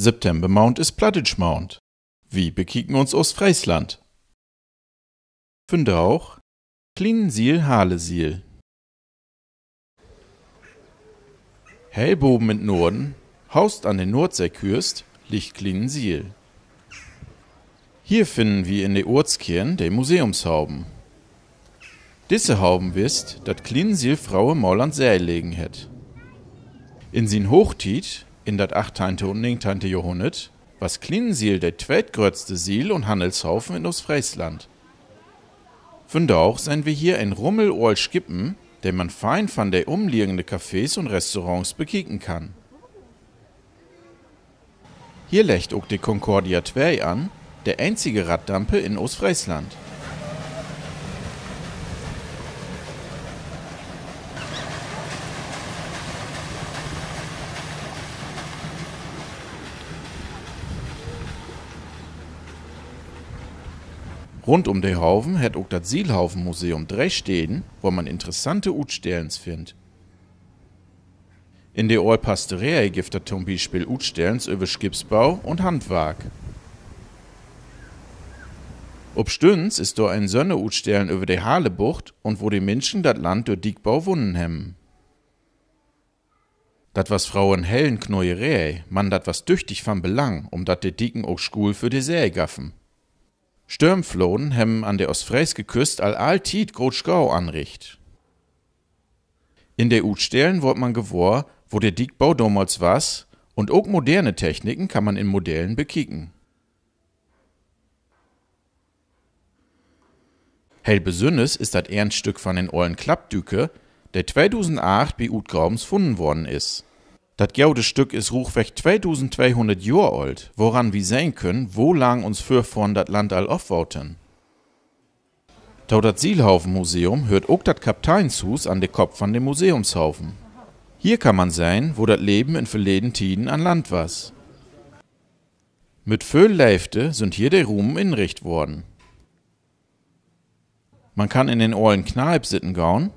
Septembermount ist Plattitschmount. Wie bekicken uns Ostfriesland? Finde auch Klinensiel, Halesiel. Hellboben in Norden, haust an den Nordseeküst, liegt Klinensiel. Hier finden wir in der Ortskern de Museumshauben. Diese Hauben wisst, dat Klinensiel Fraue mal an See legen het. In sin Hochtiet, in dat 18. und 19. Jahrhundert, was Klinensiel der zweitgrößte Siel- und Handelshaufen in Ostfriesland. Von da auch sein wir hier ein Rummel ol Skippen, den man fein von der umliegende Cafés und Restaurants bekicken kann. Hier legt auch die Concordia 2 an, der einzige Raddampe in Ostfriesland. Rund um den Haufen hat auch das Sielhaufenmuseum 3 Städten, wo man interessante Utstellens findet. In der Pasterei gibt es zum Beispiel Utstellens über Schiffsbau und Handwerk. Ob Stüns ist da ein Sonne-Utstellen über die Halebucht und wo die Menschen das Land durch Diegbau wunnen haben. Dat was Frauen hellen Knäuerei, man dat was tüchtig von Belang, dat die Dieken auch Schul für die See gaffen. Stürmfloden haben an der Ostfrieske Küste alltiet Grotschgau anricht. In der Utstellen wird man gewor, wo der Diegbau damals was, und auch moderne Techniken kann man in Modellen bekicken. Hell besünnes ist das Ernststück von den ollen Klappdüke, der 2008 bei Utgraubens gefunden worden ist. Das gaude Stück ist ruchweg 2200 Jahre alt, woran wir sehen können, wo lang uns Fürvorn das Land all aufbauten. Tau das Sielhaufenmuseum hört auch das Kapteinshus an den Kopf von dem Museumshaufen. Hier kann man sehen, wo das Leben in verleden Tiden an Land was. Mit viel Leifte sind hier die Rumen inricht worden. Man kann in den ollen Kneipp sitten gauen,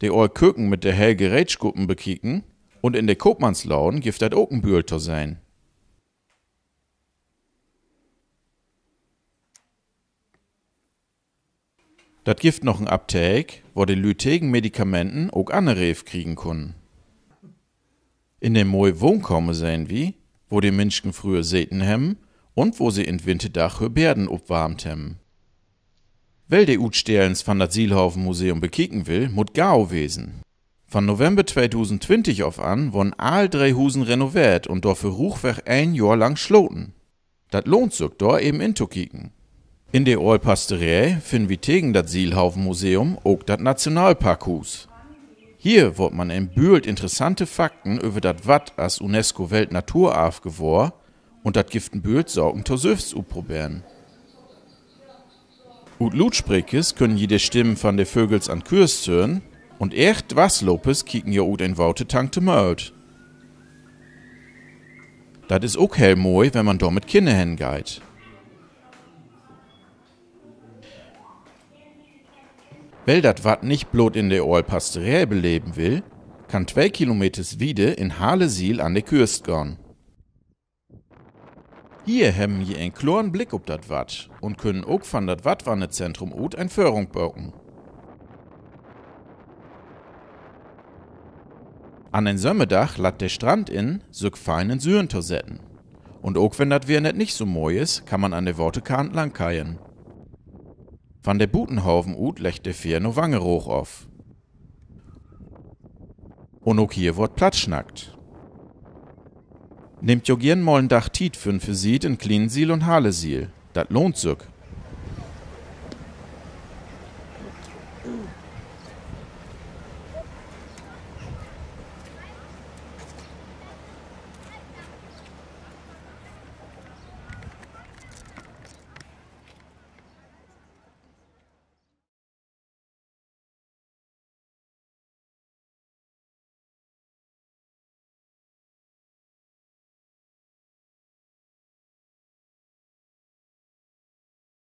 die ol Köken mit der hell Gerätschuppen bekicken, und in der Kopmannslauden gibt das auch ein Bühlter sein. Das gibt noch ein Aptek, wo die Lü tegen Medikamenten auch andere kriegen können. In dem mooi Wohnkomme sein wie, wo die Menschen früher säten haben und wo sie in Winterdach für Berden opwarmt haben. Weil die Utstellens von das Sielhaufenmuseum bekicken will, mut gau wesen. Von November 2020 auf an wurden all 3 Husen renoviert und dafür ruchweg 1 Jahr lang schloten. Das lohnt sich da eben inzukicken. In der Pasterei finden wir tegen das Sielhaufenmuseum auch das Nationalparkhus. Hier wird man in Bühlt interessante Fakten über das Watt als UNESCO-Weltnaturerbe gewor und das Giften Bühlt sorgen zur Süfts probieren. Ut Lutspreches können jede Stimmen von de Vögels an Kürst hören und echt was Lopes kicken ja ut in Waute tankte Möld. Dat is auch hell moi, wenn man da mit Kinder hingeit. Weil dat Watt nicht bloß in der Pasterei beleben will, kann 2 Kilometer wiede in Halesiel an der Kürst gehen. Hier haben wir einen klaren Blick auf das Watt und können auch von das Wattwannezentrum ut ein Förderung bauen. An ein Sommerdach lat der Strand in so feinen Syren setzen. Und auch wenn das Wetter nicht so moi ist, kann man an der Wortekant langkeien. Von der Butenhaufen ut legt der Fier no Wange hoch auf. Und auch hier wird Platz schnackt. Nehmt jo gern mal ein Dach Tiet für Visite in Klinensiel und Halesiel. Dat lohnt sich.